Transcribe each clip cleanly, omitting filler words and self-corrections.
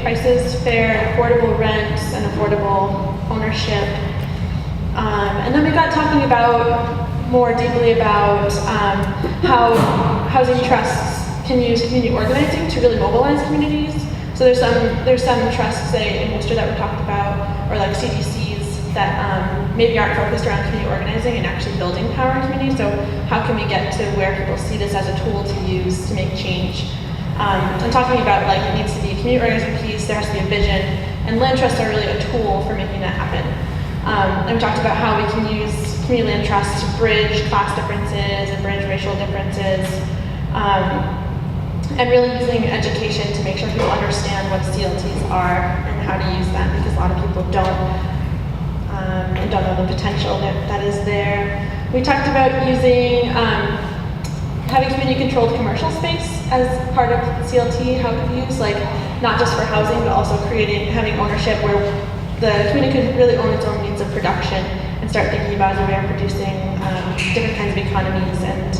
prices, fair, affordable rents, and affordable ownership. And then we got talking about more deeply about how housing trusts can use community organizing to really mobilize communities. So there's some trusts, say in Worcester, that we talked about, or like CDCs that maybe aren't focused around community organizing and actually building power in communities. So how can we get to where people see this as a tool to use to make change? I'm talking about like it needs to be a community organizing piece, there has to be a vision, and land trusts are really a tool for making that happen. And we talked about how we can use community land trusts to bridge class differences and bridge racial differences, and really using education to make sure people understand what CLTs are and how to use them, because a lot of people don't and don't know the potential that is there. We talked about using having community-controlled commercial space as part of CLT, how it could be used, like not just for housing, but also having ownership where the community could really own its own means of production and start thinking about a way of producing different kinds of economies and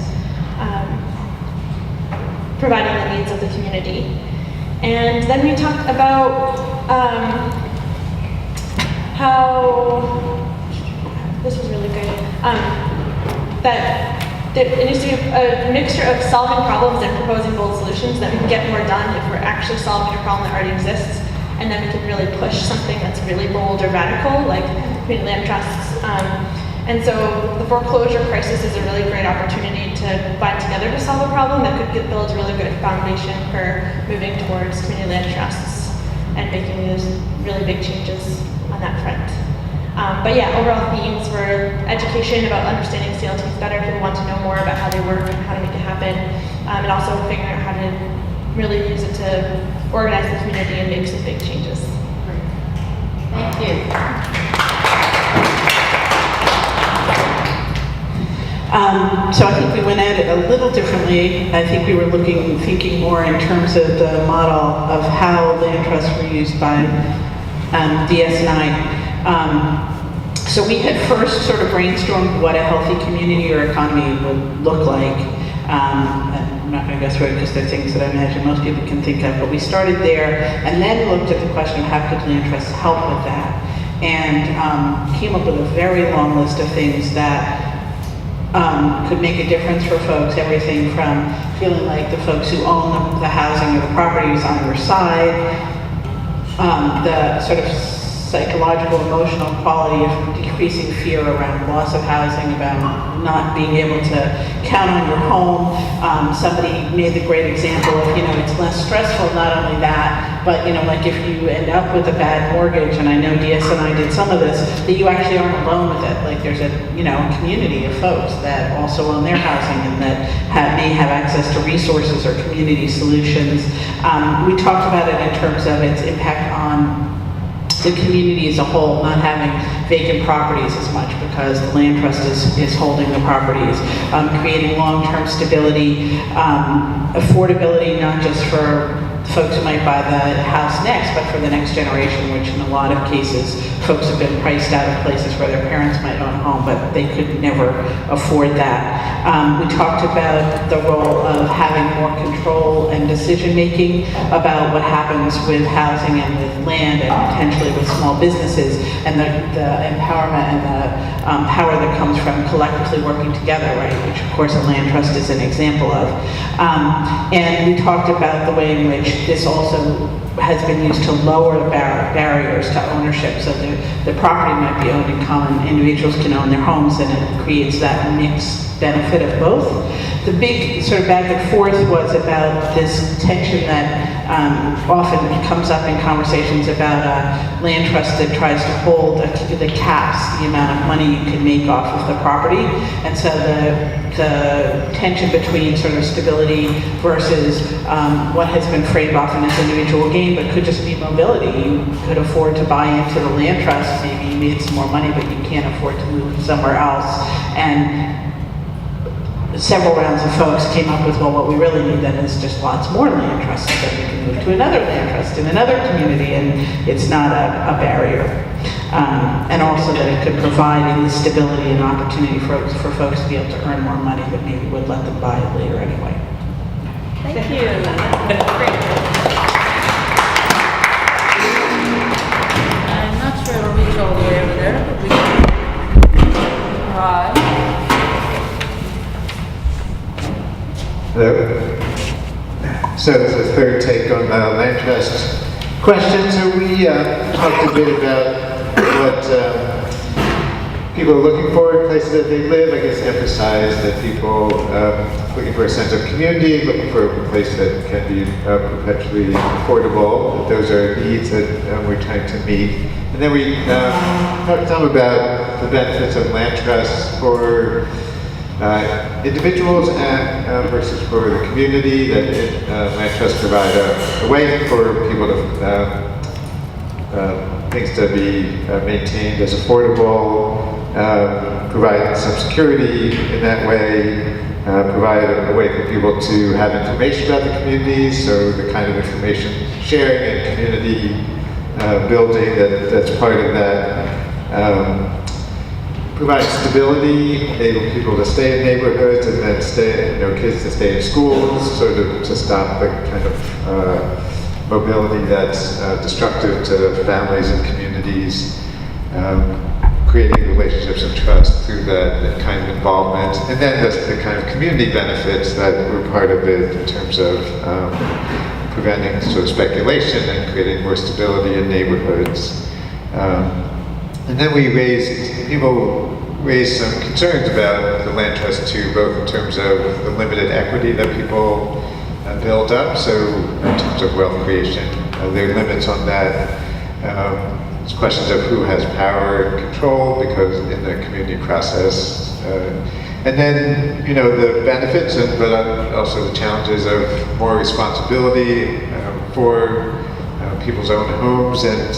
providing the needs of the community. And then we talked about how, this was really good, that there needs to be a mixture of solving problems and proposing bold solutions, that we can get more done if we're actually solving a problem that already exists, and then we can really push something that's really bold or radical, like community land trusts. And so the foreclosure crisis is a really great opportunity to bind together to solve a problem that could build a really good foundation for moving towards community land trusts and making those really big changes on that front. But yeah, overall themes were education about understanding CLTs better. People want to know more about how they work and how to make it happen, and also figuring out how to really use it to organize the community and make some big changes. Thank you. So I think we went at it a little differently. I think we were thinking more in terms of the model of how land trusts were used by DS9. So we had first sort of brainstormed what a healthy community or economy would look like. I'm not going to go through it because they're things that I imagine most people can think of, but we started there and then looked at the question of how could land trusts help with that, and came up with a very long list of things that could make a difference for folks. Everything from feeling like the folks who own the housing or the property is on your side, the sort of psychological, emotional quality of decreasing fear around loss of housing, about not being able to count on your home. Somebody made the great example of, it's less stressful, not only that, but, like if you end up with a bad mortgage, and I know DS and I did some of this, that you actually aren't alone with it. Like there's a, community of folks that also own their housing and that may have access to resources or community solutions. We talked about it in terms of its impact on the community as a whole, not having vacant properties as much because the land trust is holding the properties, creating long-term stability, affordability, not just for folks who might buy the house next, but for the next generation, which in a lot of cases, folks have been priced out of places where their parents might own a home, but they could never afford that. We talked about the role of having more control and decision-making about what happens with housing and with land and potentially with small businesses, and the empowerment and the power that comes from collectively working together, right? Which of course a land trust is an example of. And we talked about the way in which this also has been used to lower the barriers to ownership. So the property might be owned in common, individuals can own their homes, and it creates that mixed benefit of both. The big sort of back and forth was about this tension that often comes up in conversations about a land trust that tries to hold the caps, the amount of money you can make off of the property. And so the tension between sort of stability versus what has been framed often as individual gain, but could just be mobility. You could afford to buy into the land trust, maybe you made some more money, but you can't afford to move somewhere else. And several rounds of folks came up with, well, what we really need then is just lots more land trusts so that we can move to another land trust in another community, and it's not a barrier. And also that it could provide the stability and opportunity for folks to be able to earn more money, but maybe would let them buy it later anyway. Thank you. Great. So this is the third take on the land trust question. So we talked a bit about what people are looking for in places that they live. I guess emphasize that people looking for a sense of community, looking for a place that can be perpetually affordable. Those are needs that we're trying to meet. And then we talked some about the benefits of land trusts for individuals and versus for the community, that land trusts provide a way for people to things to be maintained as affordable, provide some security in that way, provide a way for people to have information about the communities, so the kind of information sharing and community building that's part of that. Provide stability, enable people to stay in neighborhoods and then stay, kids to stay in schools, sort of to stop the kind of mobility that's destructive to families and communities, creating relationships of trust through that kind of involvement, and then the kind of community benefits that were part of it in terms of preventing sort of speculation and creating more stability in neighborhoods. And then people raised some concerns about the land trust too, both in terms of the limited equity that people build up, so in terms of wealth creation, there are limits on that. There's questions of who has power and control because in the community process. And then, the benefits, but also the challenges of more responsibility for people's own homes, and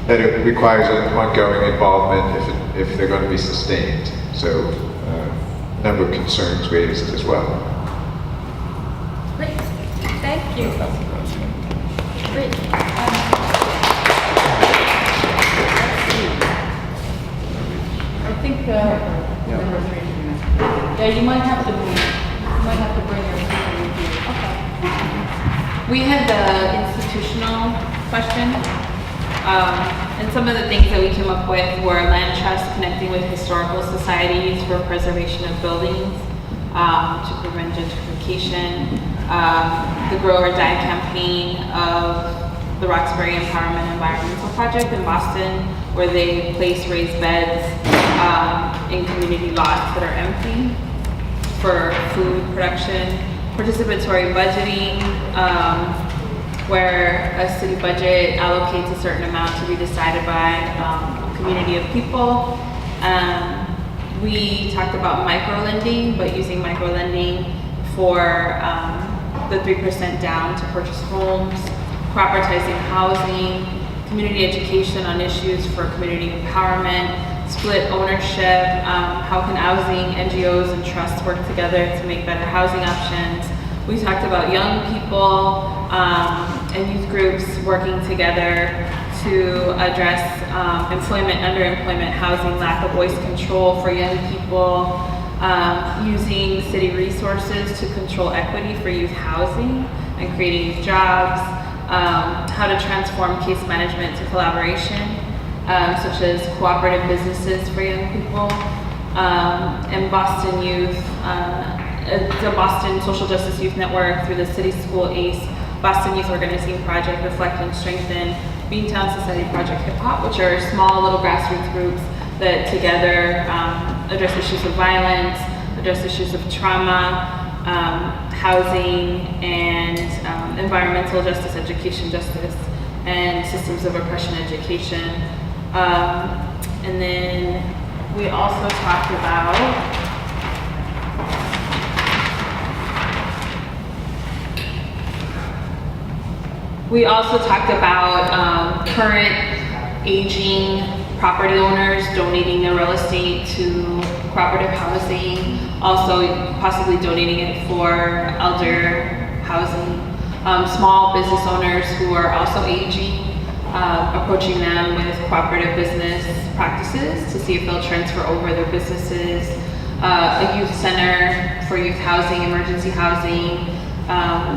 that it requires an ongoing involvement if they're going to be sustained. So a number of concerns raised as well. Great, thank you. Great. I think number 3. Yeah, you might have to move. You might have to bring your people with you. Okay. We had the institutional question. And some of the things that we came up with were land trusts connecting with historical societies for preservation of buildings, to prevent gentrification, the Grow or Die campaign of the Roxbury Empowerment Environmental Project in Boston, where they place raised beds in community lots that are empty for food production, participatory budgeting, where a city budget allocates a certain amount to be decided by a community of people. We talked about micro-lending, but using micro-lending for the 3% down to purchase homes, cooperativizing housing, community education on issues for community empowerment, split ownership, how can housing, NGOs, and trusts work together to make better housing options. We talked about young people and youth groups working together to address employment, underemployment, housing, lack of voice control for young people, using city resources to control equity for youth housing and creating youth jobs, how to transform case management to collaboration, such as cooperative businesses for young people, and Boston Youth, the Boston Social Justice Youth Network through the City School ACE, Boston Youth Organizing Project, Reflect and Strengthen, Beantown Society Project Hip Hop, which are small little grassroots groups that together address issues of violence, address issues of trauma, housing, and environmental justice, education justice, and systems of oppression education. And then we also talked about current aging property owners donating their real estate to cooperative housing, also possibly donating it for elder housing, small business owners who are also aging, approaching them with cooperative business practices to see if they'll transfer over their businesses, a youth center for youth housing, emergency housing,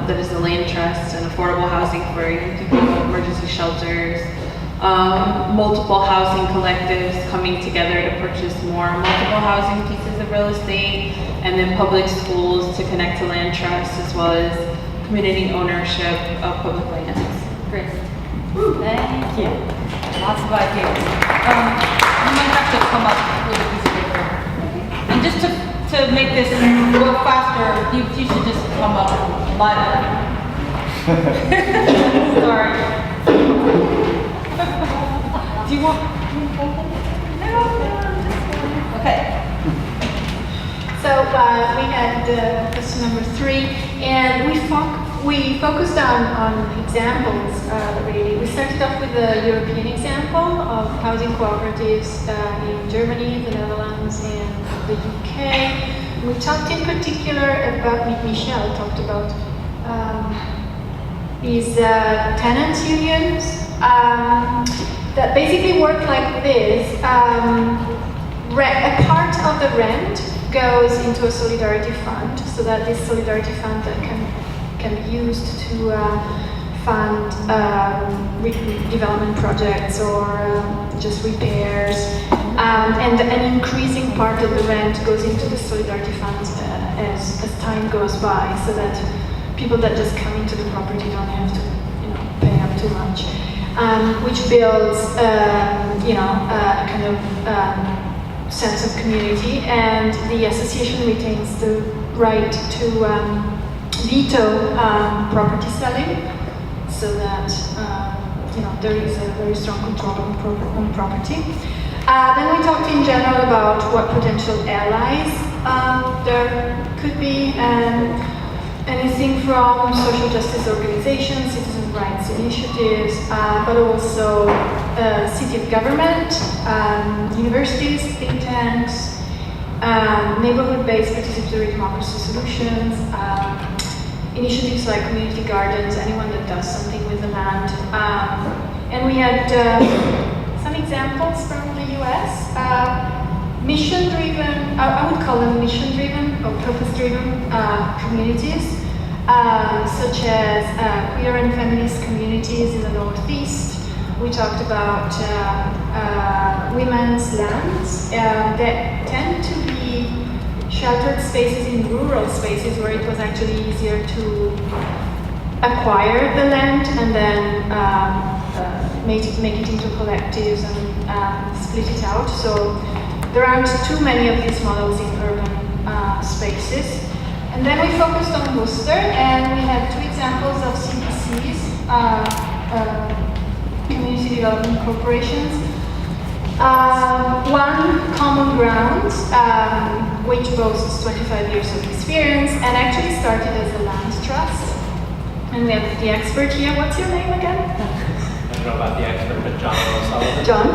that is the land trust, and affordable housing for young people, emergency shelters, multiple housing collectives coming together to purchase more multiple housing pieces of real estate, and then public schools to connect to land trusts, as well as community ownership of public lands. Great. Thank you. Lots of ideas. You might have to come up with a piece of paper. And just to make this go faster, you should just come up live. Sorry. Do you want? Okay. So we had question number 3, and we focused on examples. Really, we started off with the European example of housing cooperatives in Germany, the Netherlands, and the UK. We talked in particular about, Michelle talked about these tenants unions that basically work like this. A part of the rent goes into a solidarity fund, so that this solidarity fund can be used to fund development projects or just repairs, and an increasing part of the rent goes into the solidarity funds as time goes by, so that people that just come into the property don't have to pay up too much, which builds a kind of sense of community, and the association retains the right to veto property selling, so that there is a very strong control on property. Then we talked in general about what potential allies there could be, and anything from social justice organizations, citizen rights initiatives, but also city government, universities, think tanks, neighborhood-based participatory democracy solutions, initiatives like community gardens, anyone that does something with the land. And we had some examples from the US. Mission-driven, I would call them mission-driven or purpose-driven communities, such as queer and feminist communities in the Northeast. We talked about women's lands that tend to be sheltered spaces in rural spaces where it was actually easier to acquire the land and then make it into collectives and split it out. So there aren't too many of these models in urban spaces. And then we focused on Worcester, and we had 2 examples of CDCs, community development corporations. One, Common Ground, which boasts 25 years of experience and actually started as a land trust. And we have the expert here. What's your name again? I don't know about the expert, but John O'Sullivan. John.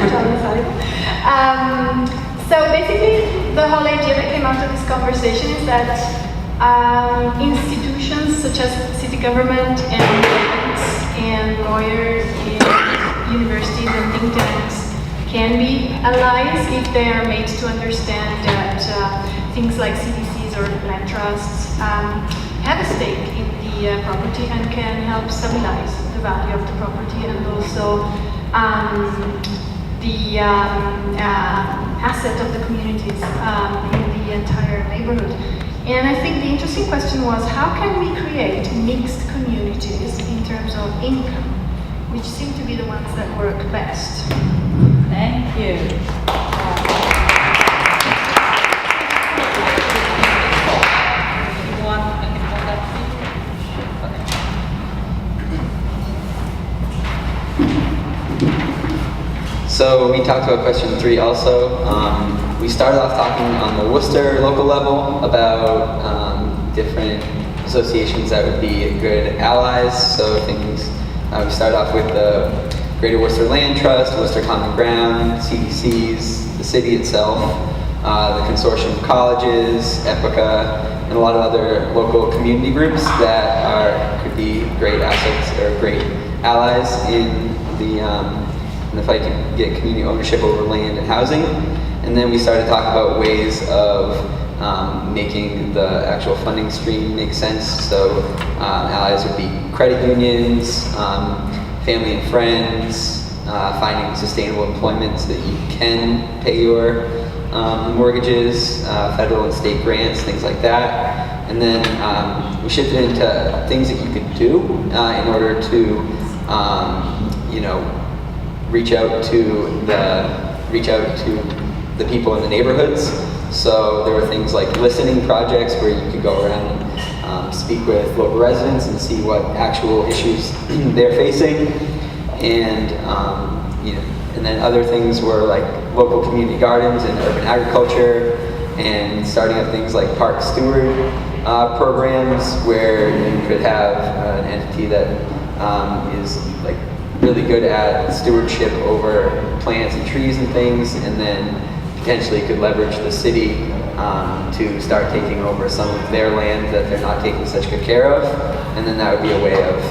John O'Sullivan. So basically, the whole idea that came out of this conversation is that institutions such as city government and banks and lawyers and universities and think tanks can be allies if they are made to understand that things like CDCs or land trusts have a stake in the property and can help stabilize the value of the property and also the asset of the communities in the entire neighborhood. And I think the interesting question was, how can we create mixed communities in terms of income, which seem to be the ones that work best? Thank you. So we talked about question 3 also. We started off talking on the Worcester local level about different associations that would be good allies. So things, we started off with the Greater Worcester Land Trust, Worcester Common Ground, CDCs, the city itself, the Consortium of Colleges, Epica, and a lot of other local community groups that could be great assets or great allies in the fight to get community ownership over land and housing. And then we started talking about ways of making the actual funding stream make sense. So allies would be credit unions, family and friends, finding sustainable employment so that you can pay your mortgages, federal and state grants, things like that. And then we shifted into things that you could do in order to, you know, reach out to the people in the neighborhoods. So there were things like listening projects where you could go around and speak with local residents and see what actual issues they're facing. And you know, and then other things were like local community gardens and urban agriculture, and starting up things like park steward programs where you could have an entity that is like really good at stewardship over plants and trees and things, and then potentially could leverage the city to start taking over some of their land that they're not taking such good care of, and then that would be a way of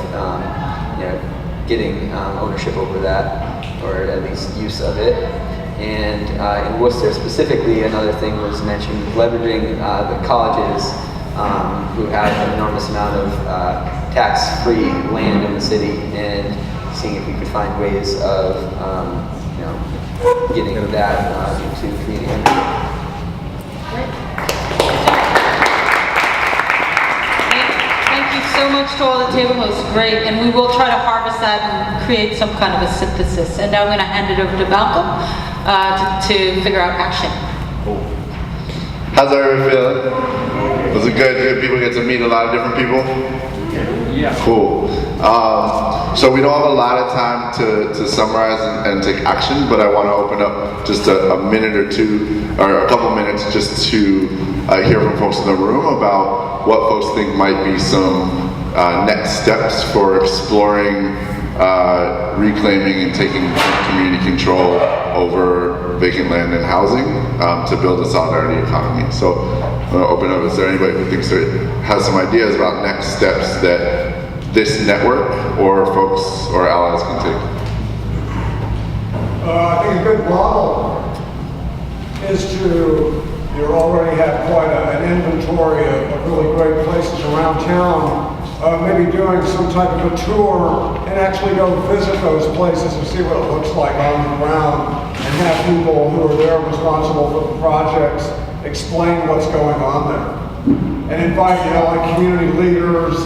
you know, getting ownership over that, or at least use of it. And in Worcester specifically, another thing was mentioned, leveraging the colleges who have an enormous amount of tax-free land in the city, and seeing if we could find ways of you know, getting that into community energy. Thank you so much to all the table hosts, great, and we will try to harvest that and create some kind of a synthesis. And now I'm going to hand it over to Malcolm to figure out action. How's everyone feeling? Was it good? Did people get to meet a lot of different people? Yeah. Cool. So we don't have a lot of time to summarize and take action, but I want to open up just a minute or two, or a couple minutes, just to hear from folks in the room about what folks think might be some next steps for exploring reclaiming and taking community control over vacant land and housing to build a solidarity economy. So I'm going to open up. Is there anybody who thinks that has some ideas about next steps that this network or folks or allies can take? I think a good model is to, you already have quite an inventory of really great places around town. Maybe doing some type of a tour and actually go visit those places and see what it looks like on the ground, and have people who are there responsible for the projects explain what's going on there. And invite, you know, like community leaders,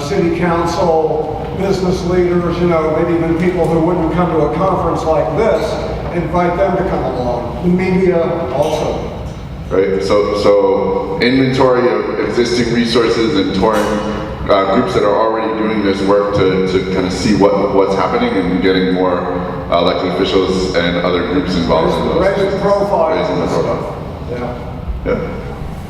city council, business leaders, you know, maybe even people who wouldn't come to a conference like this, invite them to come along. The media also. Right, so inventory of existing resources and touring groups that are already doing this work to kind of see what's happening, and getting more elected officials and other groups involved in those. Raising the profile. Raising the profile. Yeah.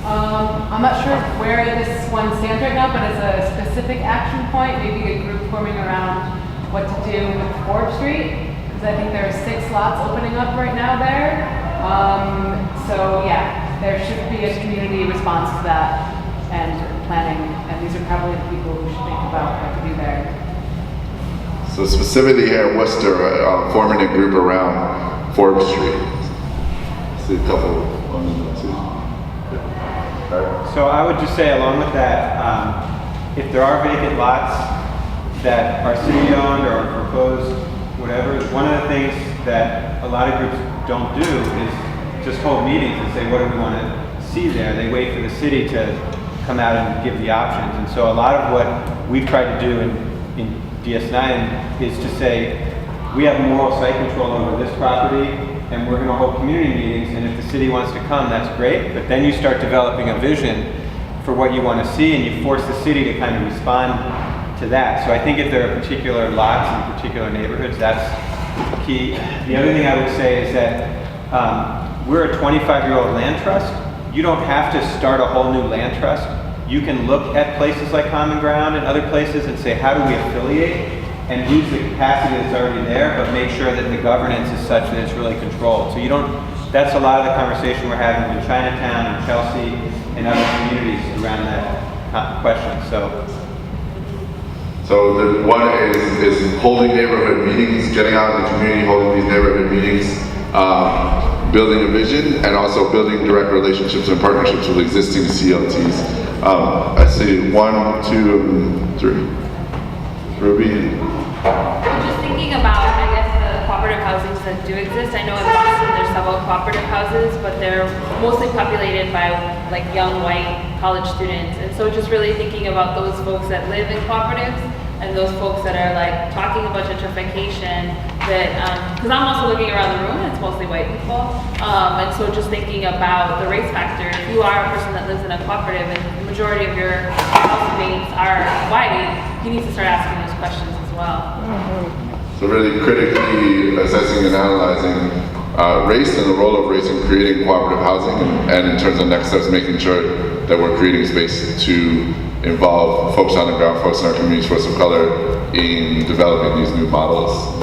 I'm not sure where this one stands right now, but as a specific action point, maybe a group forming around what to do with Forbes Street, because I think there are 6 lots opening up right now there. So yeah, there should be a community response to that and planning, and these are probably the people who should think about what to do there. So specifically here in Worcester, forming a group around Forbes Street. See a couple on the two. So I would just say, along with that, if there are vacant lots that are city-owned or proposed, whatever, one of the things that a lot of groups don't do is just hold meetings and say, what do we want to see there? They wait for the city to come out and give the options. And so a lot of what we've tried to do in DS9 is to say, we have moral site control over this property, and we're going to hold community meetings, and if the city wants to come, that's great, but then you start developing a vision for what you want to see, and you force the city to kind of respond to that. So I think if there are particular lots in particular neighborhoods, that's key. The other thing I would say is that we're a 25-year-old land trust. You don't have to start a whole new land trust. You can look at places like Common Ground and other places and say, how do we affiliate and use the capacity that's already there, but make sure that the governance is such that it's really controlled. So you don't, that's a lot of the conversation we're having with Chinatown and Chelsea and other communities around that question. So the one is holding neighborhood meetings, getting out in the community, holding these neighborhood meetings, building a vision, and also building direct relationships and partnerships with existing CLTs. I see 1, 2, and 3. Ruby. I'm just thinking about, I guess, the cooperative housings that do exist. I know in Boston there's several cooperative houses, but they're mostly populated by like young white college students. And so just really thinking about those folks that live in cooperatives and those folks that are like talking about gentrification, that, because I'm also looking around the room and it's mostly white people. And so just thinking about the race factor, if you are a person that lives in a cooperative and the majority of your housemates are white, you need to start asking those questions as well. So really critically assessing and analyzing race and the role of race in creating cooperative housing, and in terms of next steps, making sure that we're creating space to involve folks on the ground, folks in our communities, folks of color, in developing these new models.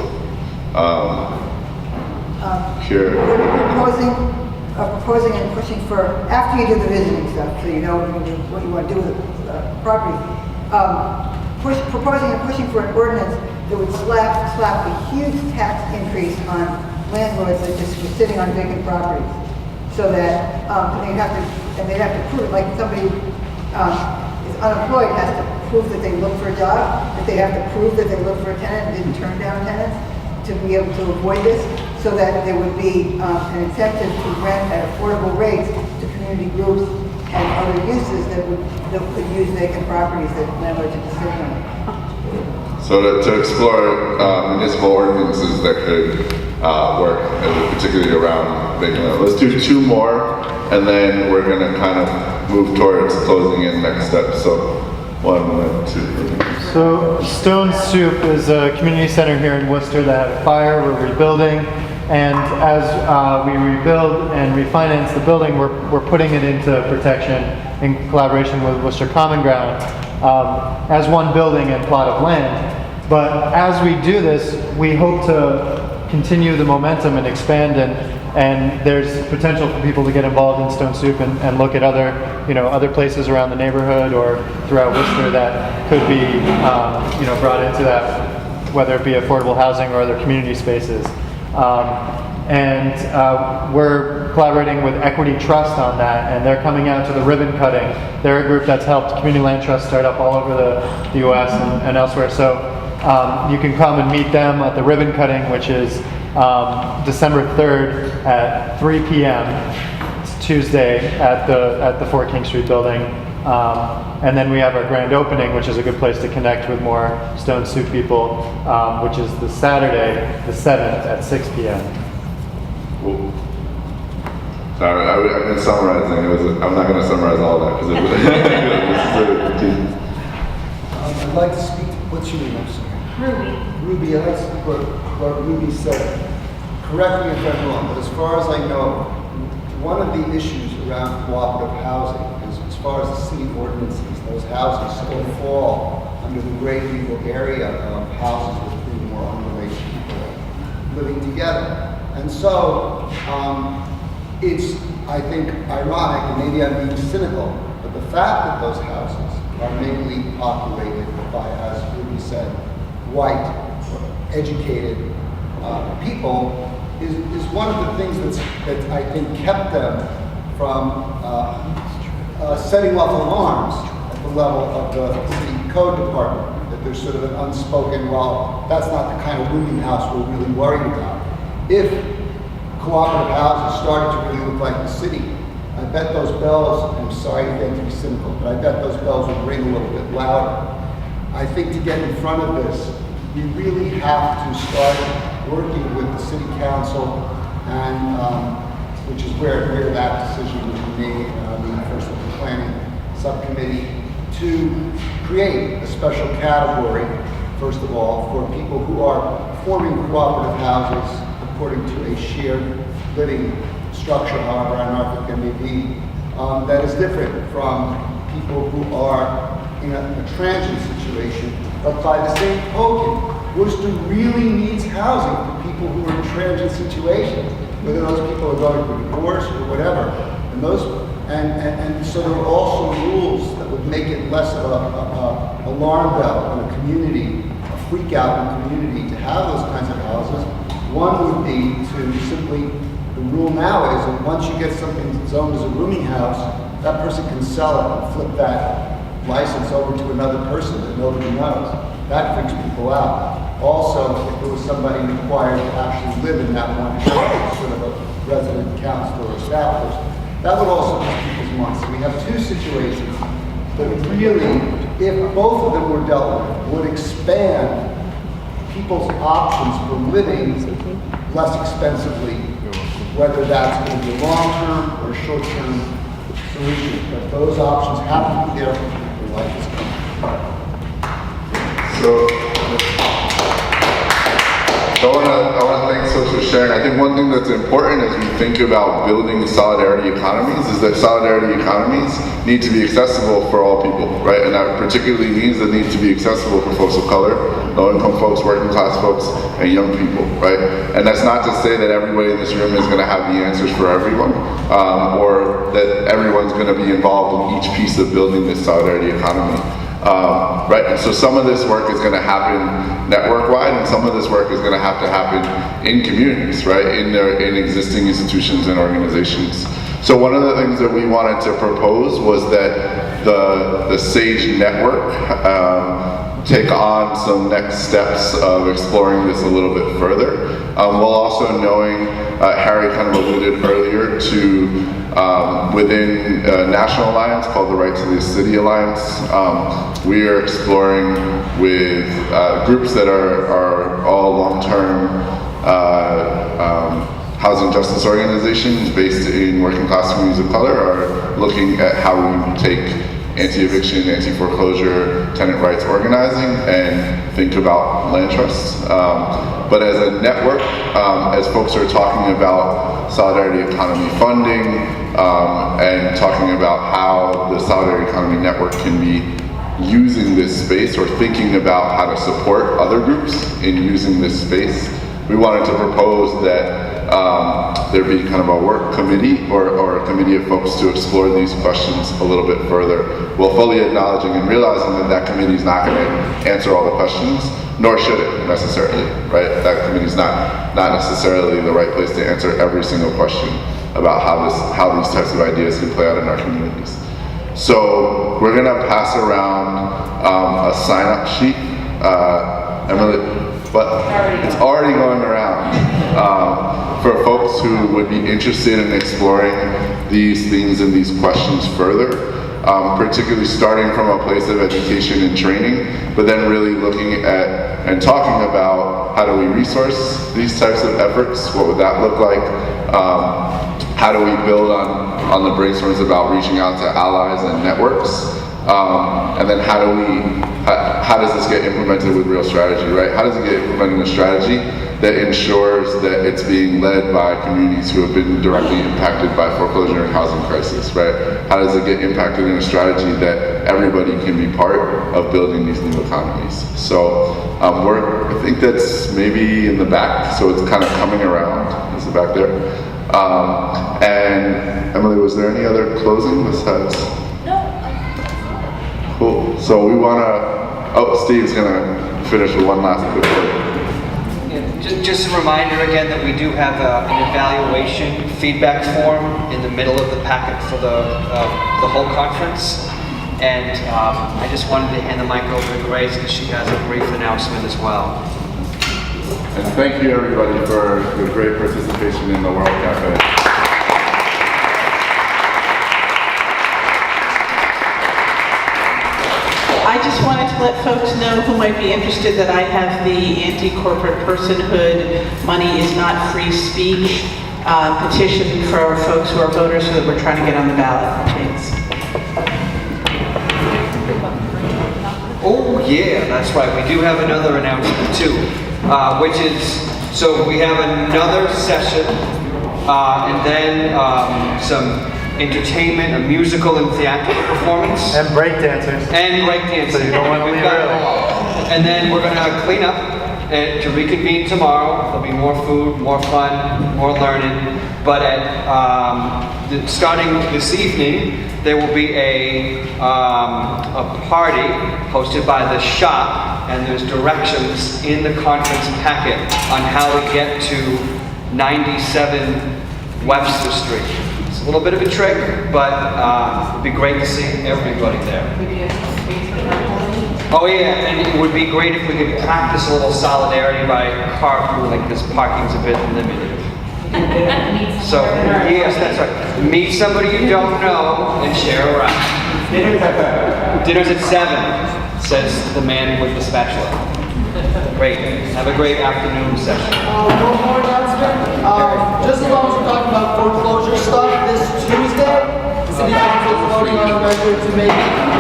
Here. We're proposing and pushing for, after you do the visiting stuff, so you know what you want to do with the property, proposing and pushing for an ordinance that would slap a huge tax increase on landlords that just were sitting on vacant properties, so that they'd have to prove it, like somebody is unemployed has to prove that they look for a job, that they have to prove that they look for a tenant and didn't turn down tenants to be able to avoid this, so that there would be an incentive to rent at affordable rates to community groups and other uses that could use vacant properties that landlords are sitting on. So to explore municipal ordinances that could work, particularly around vacant land. Let's do two more, and then we're going to kind of move towards closing in next steps. So 1, 2, 3. So Stone Soup is a community center here in Worcester that had a fire. We're rebuilding, and as we rebuild and refinance the building, we're putting it into protection in collaboration with Worcester Common Ground as one building and plot of land. But as we do this, we hope to continue the momentum and expand, and there's potential for people to get involved in Stone Soup and look at other places around the neighborhood or throughout Worcester that could be brought into that, whether it be affordable housing or other community spaces. We're collaborating with Equity Trust on that, and they're coming out to the ribbon cutting. They're a group that's helped community land trusts start up all over the U.S. and elsewhere. So you can come and meet them at the ribbon cutting, which is December 3rd at 3 p.m. It's Tuesday at the 4 King Street building. And then we have our grand opening, which is a good place to connect with more Stone Soup people, which is the Saturday, the 7th at 6 p.m. Cool. Sorry, I've been summarizing. I'm not going to summarize all that because I'd like to speak. What's your name? I'm sorry. Ruby. I'd like to speak what Ruby said. Correct me if I'm wrong, but as far as I know, one of the issues around cooperative housing is, as far as the city ordinances, those houses still fall under the gray legal area of houses with 3 or more unrelated people living together. And so, it's, I think, ironic, and maybe I'm being cynical, but the fact that those houses are mainly populated by, as Ruby said, white, educated people is one of the things that I think kept them from setting off alarms at the level of the city code department, that there's sort of an unspoken, well, that's not the kind of rooming house we're really worried about. If cooperative houses started to really look like the city, I bet those bells, I'm sorry again to be cynical, but I bet those bells would ring a little bit louder. I think to get in front of this, we really have to start working with the city council, and which is where that decision was made, the first of the planning subcommittee, to create a special category, first of all, for people who are forming cooperative houses according to a shared living structure, however anarchic it may be, that is different from people who are in a transient situation. But by the same token, Worcester really needs housing for people who are in transient situations, whether those people are going through divorce or whatever. And so there are also rules that would make it less of an alarm bell in a community, a freak out in a community to have those kinds of houses. One would be to simply, the rule now is that once you get something zoned as a rooming house, that person can sell it and flip that license over to another person that nobody knows. That freaks people out. Also, if there was somebody required to actually live in that one house, sort of a resident council or established, that would also make people's months. We have two situations that really, if both of them were dealt with, would expand people's options for living less expensively, whether that's going to be a long-term or short-term solution. But those options have to be there for life is coming. So I want to thank folks for sharing. I think one thing that's important as we think about building solidarity economies is that solidarity economies need to be accessible for all people, right? And that particularly means that they need to be accessible for folks of color, low-income folks, working class folks, and young people, right? And that's not to say that everybody in this room is going to have the answers for everyone, or that everyone's going to be involved in each piece of building this solidarity economy. Right, and so some of this work is going to happen network-wide, and some of this work is going to have to happen in communities, right, in existing institutions and organizations. So one of the things that we wanted to propose was that the SAGE network take on some next steps of exploring this a little bit further, while also knowing, Harry kind of alluded earlier to within a national alliance called the Right to the City Alliance, we are exploring with groups that are all long-term housing justice organizations based in working class communities of color, are looking at how we take anti-eviction, anti-foreclosure, tenant rights organizing and think about land trusts. But as a network, as folks are talking about solidarity economy funding and talking about how the solidarity economy network can be using this space or thinking about how to support other groups in using this space, we wanted to propose that there be kind of a work committee or a committee of folks to explore these questions a little bit further, while fully acknowledging and realizing that that committee is not going to answer all the questions, nor should it necessarily, right? That committee is not necessarily the right place to answer every single question about how these types of ideas can play out in our communities. So we're going to pass around a sign-up sheet. Emily, but it's already going around for folks who would be interested in exploring these things and these questions further, particularly starting from a place of education and training, but then really looking at and talking about how do we resource these types of efforts, what would that look like, how do we build on the brainstorms about reaching out to allies and networks, and then how does this get implemented with real strategy, right? How does it get implemented in a strategy that ensures that it's being led by communities who have been directly impacted by foreclosure and housing crisis, right? How does it get impacted in a strategy that everybody can be part of building these new economies? So I think that's maybe in the back, so it's kind of coming around. Is it back there? And Emily, was there any other closing besides? Cool. So we want to, Steve's going to finish with one last quick word. Yeah, just a reminder again that we do have an evaluation feedback form in the middle of the packet for the whole conference. And I just wanted to hand the mic over to Grace because she has a brief announcement as well. And thank you everybody for the great participation in the World Cafe. I just wanted to let folks know who might be interested that I have the anti-corporate personhood money is not free speech petition for folks who are voters so that we're trying to get on the ballot. Thanks. Oh yeah, that's right. We do have another announcement too, which is, so we have another session and then some entertainment, a musical and theatrical performance. And break dancers. And break dancing. So you don't want to leave early. And then we're going to clean up and to reconvene tomorrow. There'll be more food, more fun, more learning. But starting this evening, there will be a party hosted by the shop, and there's directions in the conference packet on how to get to 97 Webster Street. It's a little bit of a trick, but it'd be great to see everybody there. Oh yeah, and it would be great if we could practice a little solidarity by carpooling, because parking's a bit limited. So, yes, that's right. Meet somebody you don't know and share around. Dinner's at 7, says the man with the spatula. Great. Have a great afternoon session. One more announcement. Just as long as we're talking about foreclosure stuff, this Tuesday, the city council is voting on a measure to make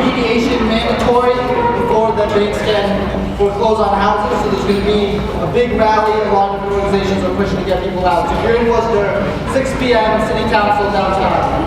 mediation mandatory before the banks can foreclose on houses. So there's going to be a big rally. A lot of organizations are pushing to get people out. So if you're in Worcester, 6 p.m. City Council downtown.